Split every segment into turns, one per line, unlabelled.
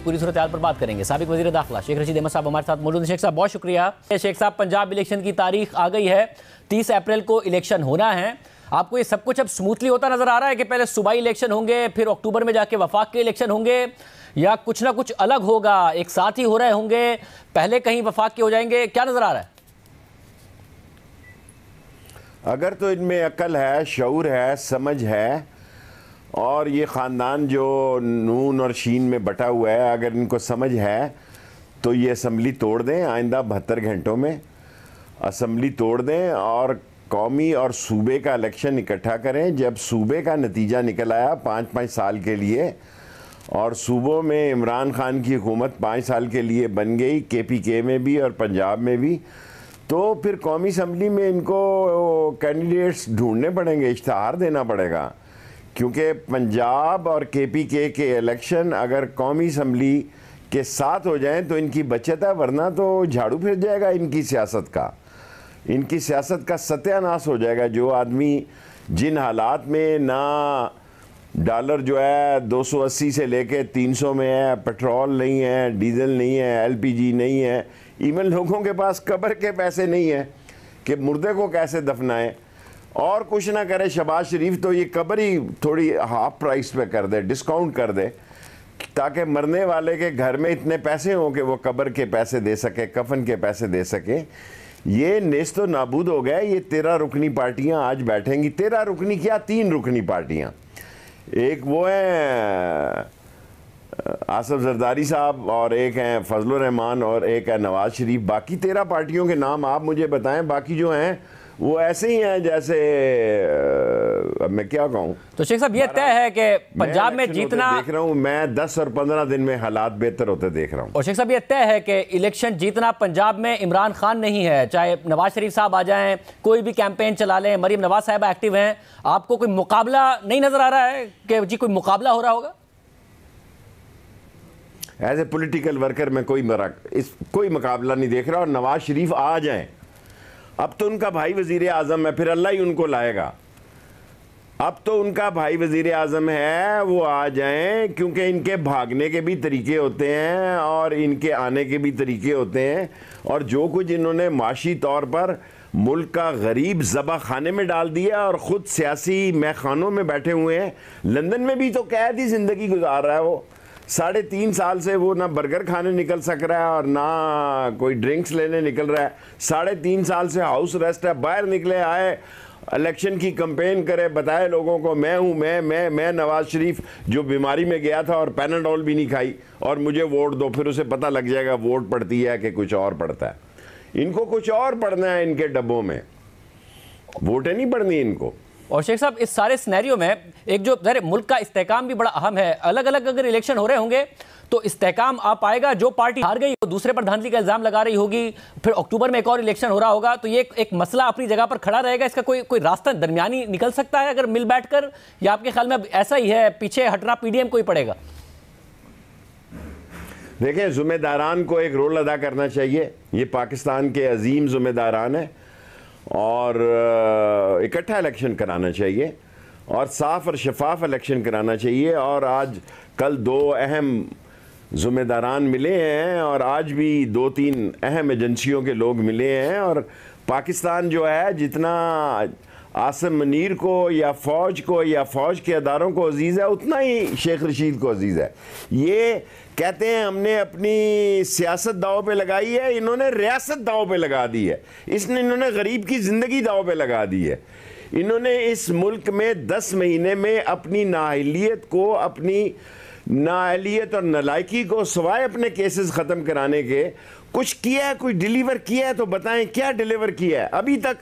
पूरी सूरत हाल पर बात करेंगे। साबिक वज़ीर दाखिला शेख रशीद अहमद साहब हमारे साथ मौजूद हैं। शेख साहब बहुत शुक्रिया। शेख साहब, पंजाब इलेक्शन की तारीख आ गई है, 30 अप्रैल को इलेक्शन होना है। आपको ये सब कुछ अब स्मूथली होता नजर आ रहा है कि पहले सूबाई इलेक्शन होंगे, फिर अक्टूबर में जाके वफाक के इलेक्शन होंगे, या कुछ ना कुछ अलग होगा, एक साथ ही हो रहे होंगे, पहले कहीं वफाक के हो जाएंगे, क्या नजर आ रहा है?
अगर तो इनमें अक्ल है, शऊर है, समझ है, और ये ख़ानदान जो नून और शीन में बटा हुआ है, अगर इनको समझ है तो ये असम्बली तोड़ दें। आइंदा 72 घंटों में असम्बली तोड़ दें और कौमी और सूबे का इलेक्शन इकट्ठा करें। जब सूबे का नतीजा निकल आया 5-5 साल के लिए, और सूबों में इमरान खान की हुकूमत 5 साल के लिए बन गई, KPK में भी और पंजाब में भी, तो फिर कौमी असम्बली में इनको कैंडिडेट्स ढूंढने पड़ेंगे, इश्तहार देना पड़ेगा। क्योंकि पंजाब और KPK के इलेक्शन अगर कौमी असम्बली के साथ हो जाएं तो इनकी बचत है, वरना तो झाड़ू फिर जाएगा इनकी सियासत का सत्यानाश हो जाएगा। जो आदमी जिन हालात में ना डॉलर जो है 280 से लेके 300 में है, पेट्रोल नहीं है, डीजल नहीं है, LPG नहीं है, इवन लोगों के पास कब्र के पैसे नहीं है कि मुर्दे को कैसे दफनाएं, और कुछ ना करे शहबाज शरीफ तो ये कब्र ही थोड़ी हाफ प्राइस पे कर दे, डिस्काउंट कर दे, ताकि मरने वाले के घर में इतने पैसे हों कि वो कब्र के पैसे दे सके, कफन के पैसे दे सके। ये नेस्तो नाबूद हो गया। ये 13 रुकनी पार्टियां आज बैठेंगी। 13 रुकनी क्या, 3 रुकनी पार्टियां। एक वो है आसफ जरदारी साहब, और एक हैं फजलुर रहमान, और एक है नवाज शरीफ। बाकी 13 पार्टियों के नाम आप मुझे बताएं। बाकी जो हैं वो ऐसे ही हैं जैसे अब मैं क्या कहूँ।
तो शेख साहब, ये तय है कि पंजाब में जीतना,
देख रहा हूँ मैं 10 और 15 दिन में हालात बेहतर होते देख रहा हूँ।
और शेख साहब, ये तय है कि इलेक्शन जीतना पंजाब में इमरान खान नहीं है, चाहे नवाज शरीफ साहब आ जाएं, कोई भी कैंपेन चला लें, मरीम नवाज साहब एक्टिव हैं, आपको कोई मुकाबला नहीं नजर आ रहा है कि जी कोई मुकाबला हो रहा होगा?
एज ए पॉलिटिकल वर्कर मैं कोई मुकाबला नहीं देख रहा। और नवाज शरीफ आ जाएं, अब तो उनका भाई वजीर आज़म है, फिर अल्लाह ही उनको लाएगा। अब तो उनका भाई वजीर आज़म है, वो आ जाएं, क्योंकि इनके भागने के भी तरीके होते हैं और इनके आने के भी तरीके होते हैं। और जो कुछ इन्होंने माशी तौर पर मुल्क का गरीब ज़बा खाने में डाल दिया और ख़ुद सियासी मैखानों में बैठे हुए हैं। लंदन में भी तो कैद ही ज़िंदगी गुजार रहा है वो। 3.5 साल से वो ना बर्गर खाने निकल सक रहा है और ना कोई ड्रिंक्स लेने निकल रहा है। 3.5 साल से हाउस अरेस्ट है। बाहर निकले, आए, इलेक्शन की कैंपेन करे, बताए लोगों को मैं हूँ, मैं नवाज शरीफ जो बीमारी में गया था और पैनाडोल भी नहीं खाई, और मुझे वोट दो। फिर उसे पता लग जाएगा वोट पड़ती है कि कुछ और पड़ता है। इनको कुछ और पढ़ना है, इनके डब्बों में वोटें नहीं पढ़नी इनको।
और शेख साहब, इस सारे सिनेरियो में एक जो ज़ाहिर मुल्क का इस्तेहकाम भी बड़ा अहम है। अलग अलग अगर इलेक्शन हो रहे होंगे तो इस्तेहकाम आ पाएगा। जो पार्टी हार गई वो दूसरे पर धांधली का इल्ज़ाम लगा रही होगी, फिर अक्टूबर में एक और इलेक्शन हो रहा होगा, तो ये एक मसला अपनी जगह पर खड़ा रहेगा। इसका कोई रास्ता दरमियानी निकल सकता है अगर मिल बैठ कर, या आपके ख्याल में अब ऐसा ही है, पीछे हटना PDM को ही पड़ेगा?
देखें, ज़िम्मेदारान को एक रोल अदा करना चाहिए। ये पाकिस्तान के अजीम ज़िम्मेदारान हैं, और इकट्ठा इलेक्शन कराना चाहिए और साफ़ और शफाफ इलेक्शन कराना चाहिए। और आज कल 2 अहम ज़िम्मेदारान मिले हैं, और आज भी 2-3 अहम एजेंसियों के लोग मिले हैं। और पाकिस्तान जो है, जितना आसिम मुनीर को या फ़ौज को या फ़ौज के अदारों को अजीज़ है, उतना ही शेख रशीद को अजीज़ है। ये कहते हैं हमने अपनी सियासत दाव पे लगाई है, इन्होंने रियासत दाव पे लगा दी है। इन्होंने गरीब की ज़िंदगी दाव पे लगा दी है। इन्होंने इस मुल्क में 10 महीने में अपनी नाअहलियत और नलायकी को, सिवाय अपने केसेस ख़त्म कराने के, कुछ किया है? कोई डिलीवर किया है तो बताएं, क्या डिलीवर किया है? अभी तक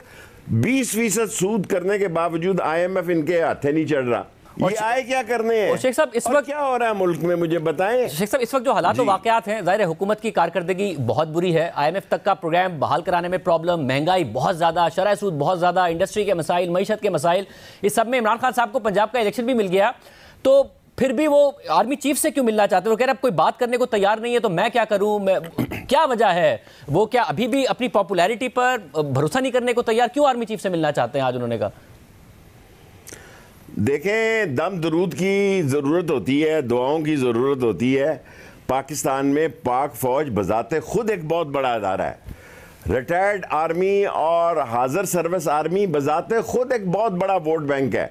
20% सूद करने के बावजूद IMF इनके हाथे नहीं चढ़ रहा। ये आए क्या करने हैं?
शेख साहब, इस वक्त
क्या हो रहा है मुल्क में, मुझे बताएं।
शेख साहब, इस वक्त जो हालात वाकयात हैं, ज़ाहिर है हुकूमत की कारकर्दगी बहुत बुरी है। IMF तक का प्रोग्राम बहाल कराने में प्रॉब्लम, महंगाई बहुत ज़्यादा, शरह सूद बहुत ज़्यादा, इंडस्ट्री के मसाइल, मईशत के मसाइल, इस सब में इमरान खान साहब को पंजाब का इलेक्शन भी मिल गया, तो फिर भी वो आर्मी चीफ से क्यों मिलना चाहते हैं? वो कह रहे हैं कोई बात करने को तैयार नहीं है, तो मैं क्या करूं? क्या वजह है? वो क्या अभी भी अपनी पॉपुलैरिटी पर भरोसा नहीं करने को तैयार? क्यों आर्मी चीफ से मिलना चाहते हैं आज उन्होंने कहा?
देखें, दम दरूद की ज़रूरत होती है, दुआओं की ज़रूरत होती है। पाकिस्तान में पाक फौज बजाते खुद एक बहुत बड़ा अदारा है। रिटायर्ड आर्मी और हाजिर सर्विस आर्मी बजाते खुद एक बहुत बड़ा वोट बैंक है।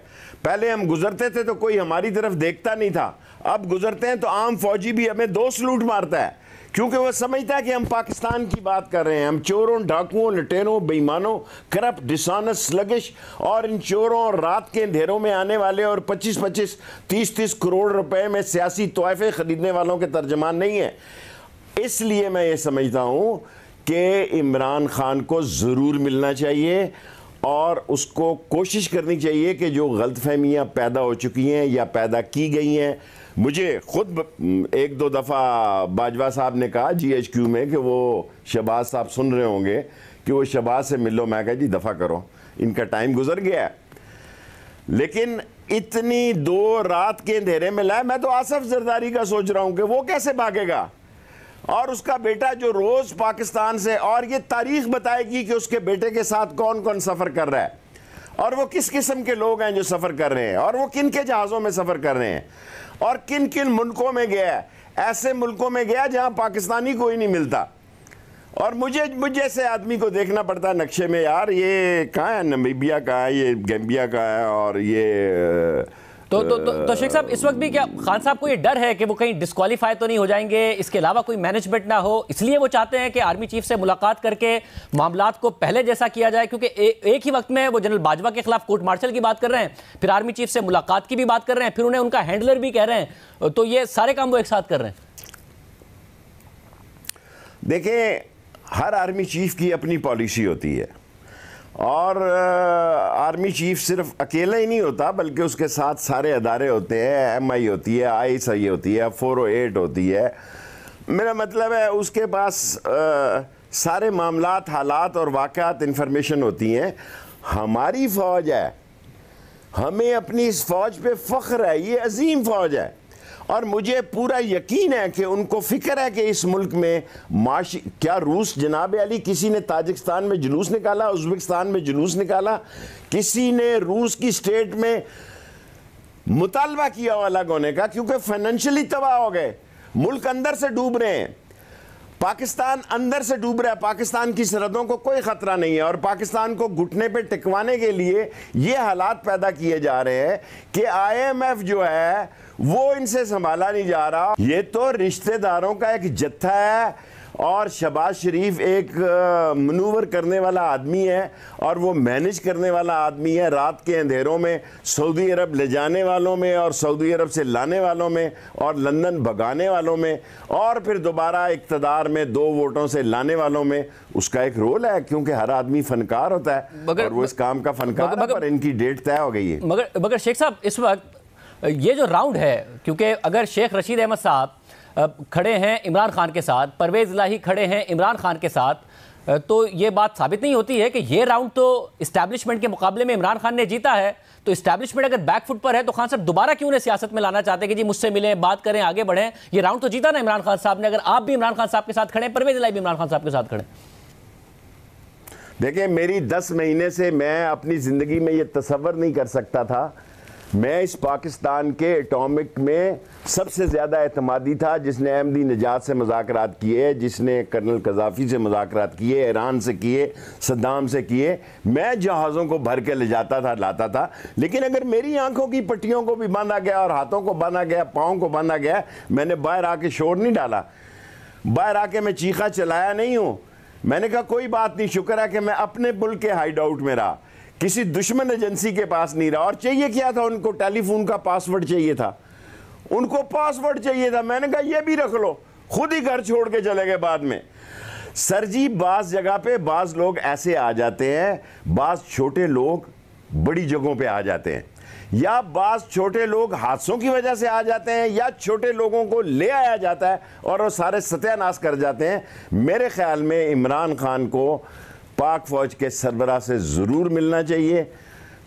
पहले हम गुजरते थे तो कोई हमारी तरफ देखता नहीं था, अब गुजरते हैं तो आम फौजी भी हमें 2 सलूट मारता है, क्योंकि वो समझता है कि हम पाकिस्तान की बात कर रहे हैं। हम चोरों, डाकुओं, लुटेरों, बेईमानों, करप्ट, डिसऑनेस्ट, स्लगिश और इन चोरों और रात के अंधेरों में आने वाले और 25-25, 30-30 करोड़ रुपए में सियासी तोहफे खरीदने वालों के तर्जमान नहीं है। इसलिए मैं ये समझता हूँ कि इमरान खान को ज़रूर मिलना चाहिए और उसको कोशिश करनी चाहिए कि जो गलतफहमियाँ पैदा हो चुकी हैं या पैदा की गई हैं। मुझे खुद 1-2 दफ़ा बाजवा साहब ने कहा GHQ में कि वो शहबाज साहब सुन रहे होंगे कि वो शहबाज से मिल लो। मैं कहा जी दफ़ा करो, इनका टाइम गुजर गया है। लेकिन इतनी 2 रात के अंधेरे में लाए, मैं तो आसफ जरदारी का सोच रहा हूँ कि वो कैसे भागेगा, और उसका बेटा जो रोज पाकिस्तान से, और ये तारीख बताएगी कि उसके बेटे के साथ कौन कौन सफर कर रहा है और वो किस किस्म के लोग हैं जो सफर कर रहे हैं और वो किन के जहाज़ों में सफर कर रहे हैं और किन किन मुल्कों में गया है। ऐसे मुल्कों में गया जहां पाकिस्तानी कोई नहीं मिलता, और मुझे जैसे आदमी को देखना पड़ता है नक्शे में, यार ये कहाँ है, नमीबिया कहाँ है, ये गैम्बिया कहाँ है, और ये
तो शेख साहब, इस वक्त भी क्या खान साहब को ये डर है कि वो कहीं डिस्क्वालीफाई तो नहीं हो जाएंगे, इसके अलावा कोई मैनेजमेंट ना हो, इसलिए वो चाहते हैं कि आर्मी चीफ से मुलाकात करके मामलात को पहले जैसा किया जाए? क्योंकि एक ही वक्त में वो जनरल बाजवा के खिलाफ कोर्ट मार्शल की बात कर रहे हैं, फिर आर्मी चीफ से मुलाकात की भी बात कर रहे हैं, फिर उन्हें उनका हैंडलर भी कह रहे हैं, तो ये सारे काम वो एक साथ कर रहे हैं।
देखें, हर आर्मी चीफ की अपनी पॉलिसी होती है, और आर्मी चीफ सिर्फ अकेला ही नहीं होता बल्कि उसके साथ सारे अदारे होते हैं। MI होती है, ISI होती है, 408 होती है। मेरा मतलब है उसके पास सारे मामलात, हालात और वाक़यात इंफॉर्मेशन होती हैं। हमारी फ़ौज है, हमें अपनी इस फ़ौज पे फ़ख्र है, ये अजीम फ़ौज है, और मुझे पूरा यकीन है कि उनको फिक्र है कि इस मुल्क में माशी, क्या रूस, जनाब अली, किसी ने ताजिकिस्तान में जुलूस निकाला, उज़्बेकिस्तान में जुलूस निकाला, किसी ने रूस की स्टेट में मुतालबा किया अलग होने का, क्योंकि फाइनेंशियली तबाह हो गए, मुल्क अंदर से डूब रहे हैं, पाकिस्तान अंदर से डूब रहा है, पाकिस्तान की सरहदों को कोई खतरा नहीं है, और पाकिस्तान को घुटने पे टिकवाने के लिए ये हालात पैदा किए जा रहे हैं कि IMF जो है वो इनसे संभाला नहीं जा रहा। ये तो रिश्तेदारों का एक जत्था है, और शहबाज शरीफ एक मनूवर करने वाला आदमी है, और वो मैनेज करने वाला आदमी है। रात के अंधेरों में सऊदी अरब ले जाने वालों में, और सऊदी अरब से लाने वालों में, और लंदन भगाने वालों में, और फिर दोबारा इक़्तिदार में 2 वोटों से लाने वालों में उसका एक रोल है, क्योंकि हर आदमी फनकार होता है और वो इस काम का फनकार है, पर इनकी डेट तय हो गई है।
मगर शेख साहब, इस वक्त ये जो राउंड है, क्योंकि अगर शेख रशीद अहमद साहब खड़े हैं इमरान खान के साथ, परवेज़ इलाही खड़े हैं इमरान खान के साथ, तो ये बात साबित नहीं होती है कि ये राउंड तो इस्टेब्लिशमेंट के मुकाबले में इमरान खान ने जीता है? तो इस्टेब्लिशमेंट अगर बैकफुट पर है तो खान साहब दोबारा क्यों उन्हें सियासत में लाना चाहते हैं कि जी मुझसे मिलें, बात करें, आगे बढ़ें? ये राउंड तो जीता ना इमरान खान साहब ने। अगर आप भी इमरान खान साहब के साथ खड़े, परवेज़ इलाही भी इमरान खान साहब के साथ खड़े।
देखिए, मेरी 10 महीने से मैं अपनी ज़िंदगी में ये तसव्वुर नहीं कर सकता था। मैं इस पाकिस्तान के एटॉमिक में सबसे ज़्यादा एतमादी था, जिसने अहमदी निजात से मुज़ाकरात किए, जिसने कर्नल कज़ाफ़ी से मुज़ाकरात किए, ईरान से किए, सद्दाम से किए। मैं जहाज़ों को भर के ले जाता था, लाता था। लेकिन अगर मेरी आंखों की पट्टियों को भी बांधा गया और हाथों को बांधा गया, पाँव को बांधा गया, मैंने बाहर आके शोर नहीं डाला, बाहर आके मैं चीखा चलाया नहीं हूँ। मैंने कहा कोई बात नहीं, शुक्र है कि मैं अपने मुल्क के हाइड आउट में रहा, किसी दुश्मन एजेंसी के पास नहीं रहा। और चाहिए क्या था उनको? टेलीफोन का पासवर्ड चाहिए था, उनको पासवर्ड चाहिए था। मैंने कहा ये भी रख लो, खुद ही घर छोड़ के चले गए बाद में। सर जी, बाज़ जगह पे बाज़ लोग ऐसे आ जाते हैं, बाज़ छोटे लोग बड़ी जगहों पे आ जाते हैं, या बाज़ छोटे लोग हादसों की वजह से आ जाते हैं, या छोटे लोगों को ले आया जाता है और वो सारे सत्यानाश कर जाते हैं। मेरे ख्याल में इमरान खान को पाक फ़ौज के सरबराह से ज़रूर मिलना चाहिए।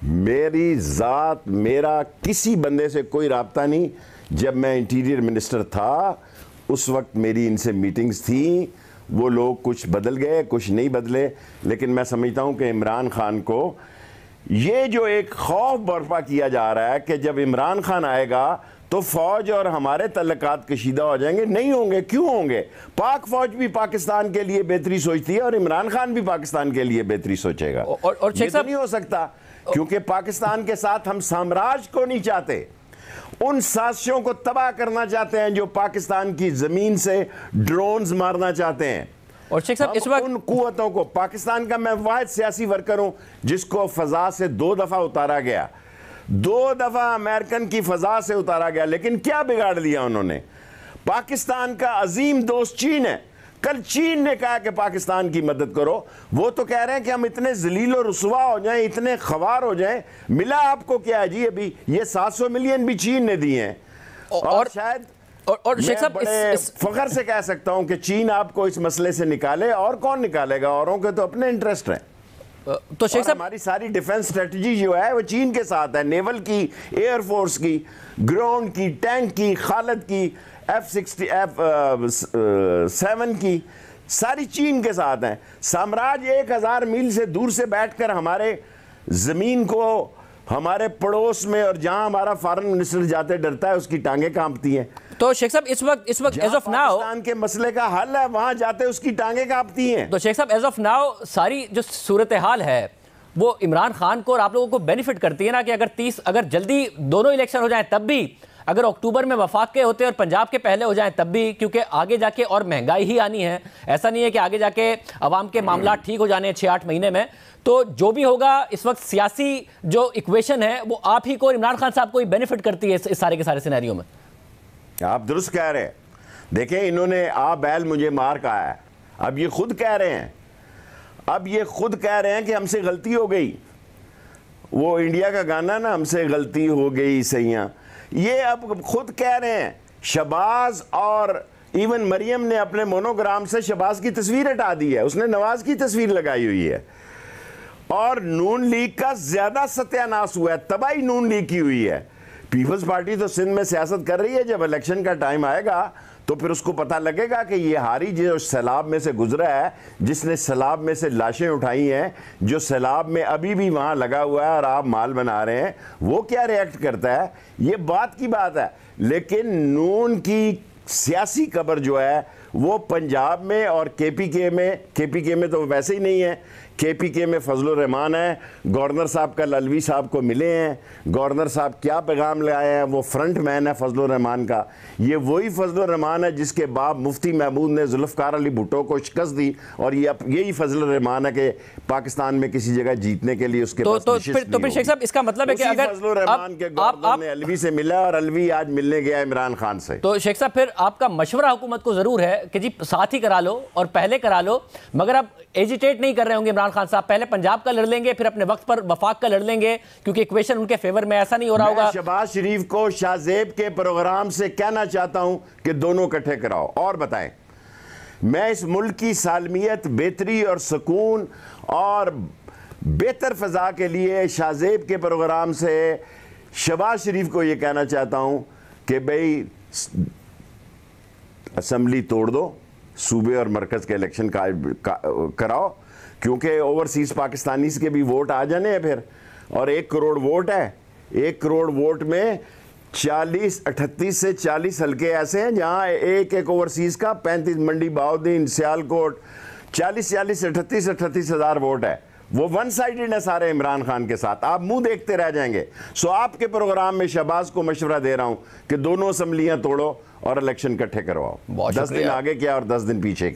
मेरी ज़ात, मेरा किसी बंदे से कोई राब्ता नहीं। जब मैं इंटीरियर मिनिस्टर था उस वक्त मेरी इनसे मीटिंग्स थी, वो लोग कुछ बदल गए, कुछ नहीं बदले। लेकिन मैं समझता हूँ कि इमरान खान को ये जो एक खौफ बर्पा किया जा रहा है कि जब इमरान खान आएगा तो फौज और हमारे तल्लकात कशीदा हो जाएंगे? नहीं होंगे। क्यों होंगे? पाक फौज भी पाकिस्तान के लिए बेहतरी सोचती है और इमरान खान भी पाकिस्तान के लिए बेहतरी सोचेगा।
और
ये तो नहीं हो सकता, क्योंकि पाकिस्तान के साथ हम साम्राज्य को नहीं चाहते, उन साजिशों को तबाह करना चाहते हैं जो पाकिस्तान की जमीन से ड्रोन्स मारना चाहते हैं।
और शेख साहब, इस वक्त
उन कुव्वतों को, पाकिस्तान का मैं वाहिद सियासी वर्कर हूं जिसको फजा से 2 दफा उतारा गया, 2 दफा अमेरिकन की फजा से उतारा गया, लेकिन क्या बिगाड़ लिया उन्होंने? पाकिस्तान का अजीम दोस्त चीन है। कल चीन ने कहा कि पाकिस्तान की मदद करो। वो तो कह रहे हैं कि हम इतने जलील और रुसवा हो जाएं, इतने खवार हो जाएं। मिला आपको क्या है जी? अभी ये 700 मिलियन भी चीन ने दिए हैं। और शायद
और शेख साहब,
बड़े फख्र से कह सकता हूं कि चीन आपको इस मसले से निकाले। और कौन निकालेगा? औरों के तो अपने इंटरेस्ट हैं।
तो शेख साहब,
हमारी सारी डिफेंस स्ट्रेटजी जो है वो चीन के साथ है, नेवल की, एयरफोर्स की, ग्राउंड की, टैंक की, खालद की, F7 की, सारी चीन के साथ हैं। साम्राज्य 1000 मील से दूर से बैठकर हमारे जमीन को, हमारे पड़ोस में, और जहां हमारा फॉरेन मिनिस्टर जाते डरता है उसकी टांगें कांपती हैं।
तो शेख साहब, इस वक्त एज ऑफ नाउ
पाकिस्तान के मसले का हल है, वहां जाते उसकी टांगें कांपती हैं।
तो शेख साहब, एज ऑफ नाउ सारी जो सूरत हाल है वो इमरान खान को और आप लोगों को बेनिफिट करती है ना, कि अगर जल्दी दोनों इलेक्शन हो जाए तब भी, अगर अक्टूबर में वफाक के होते और पंजाब के पहले हो जाएं तब भी, क्योंकि आगे जाके और महंगाई ही आनी है। ऐसा नहीं है कि आगे जाके अवाम के मामला ठीक हो जाने हैं 6-8 महीने में। तो जो भी होगा इस वक्त सियासी जो इक्वेशन है वो आप ही को और इमरान खान साहब को ही बेनिफिट करती है इस सारे के सारे सिनेरियो में।
आप दुरुस्त कह रहे हैं। देखें, इन्होंने आ बैल मुझे मार कहा है। अब ये खुद कह रहे हैं, कि हमसे गलती हो गई। वो इंडिया का गाना ना, हमसे गलती हो गई सैया, ये अब खुद कह रहे हैं। शहबाज और इवन मरियम ने अपने मोनोग्राम से शहबाज की तस्वीर हटा दी है, उसने नवाज की तस्वीर लगाई हुई है। और नून लीग का ज्यादा सत्यानाश हुआ है, तबाही नून लीग की हुई है। पीपल्स पार्टी तो सिंध में सियासत कर रही है। जब इलेक्शन का टाइम आएगा तो फिर उसको पता लगेगा कि ये हारी जो सैलाब में से गुजरा है, जिसने सैलाब में से लाशें उठाई हैं, जो सैलाब में अभी भी वहां लगा हुआ है और आप माल बना रहे हैं, वो क्या रिएक्ट करता है। ये बात की बात है। लेकिन नून की सियासी कब्र जो है वो पंजाब में और केपीके में तो वैसे ही नहीं है। केपीके में फजलुर रहमान है। गवर्नर साहब का ललवी साहब को मिले हैं। गवर्नर साहब क्या पैगाम ले आए हैं? वो फ्रंट मैन है फजलुर रहमान का। ये वही फजलुर रहमान है जिसके बाप मुफ्ती महमूद ने जुल्फ़िकार अली भुट्टो को शिकस्त दी, और यही फजलुर रहमान है कि पाकिस्तान में किसी जगह जीतने के लिए उसके पास
फिर शेख साहब, इसका मतलब है कि अगर
फजलुर रहमान के गवर्नर ने अलवी से मिला और अलवी आज मिलने गया इमरान खान से,
तो शेख साहब फिर आपका मशवरा हुकूमत को जरूर है कि जी साथ ही करा लो और पहले करा लो, मगर आप एजिटेट नहीं कर रहे होंगे इमरान खान साहब। पहले पंजाब का लड़ लेंगे, फिर अपने वक्त पर वफाक का लड़ लेंगे, क्योंकि इक्वेशन उनके फेवर में ऐसा नहीं हो रहा होगा।
शहबाज शरीफ को शाहजेब के प्रोग्राम से कहना चाहता हूं कि दोनों इकट्ठे कराओ और बताएं। मैं इस मुल्क की सालमियत, बेहतरी और सुकून और बेहतर फजा के लिए शाहजेब के प्रोग्राम से शहबाज शरीफ को यह कहना चाहता हूं कि भाई असेंबली तोड़ दो, सूबे और मरकज के इलेक्शन कराओ, क्योंकि ओवरसीज पाकिस्तानीज के भी वोट आ जाने हैं फिर। और 1 करोड़ वोट है। 1 करोड़ वोट में 38 से 40 हल्के ऐसे हैं जहां एक ओवरसीज का 35, मंडी बहाउद्दीन, सियालकोट, 40 38 हज़ार वोट है। वो वन साइडेड है सारे इमरान खान के साथ। आप मुंह देखते रह जाएंगे। सो आपके प्रोग्राम में शहबाज को मशवरा दे रहा हूं कि दोनों असेंबलियां तोड़ो और इलेक्शन इकट्ठे करवाओ। 10 दिन आगे क्या और 10 दिन पीछे क्या।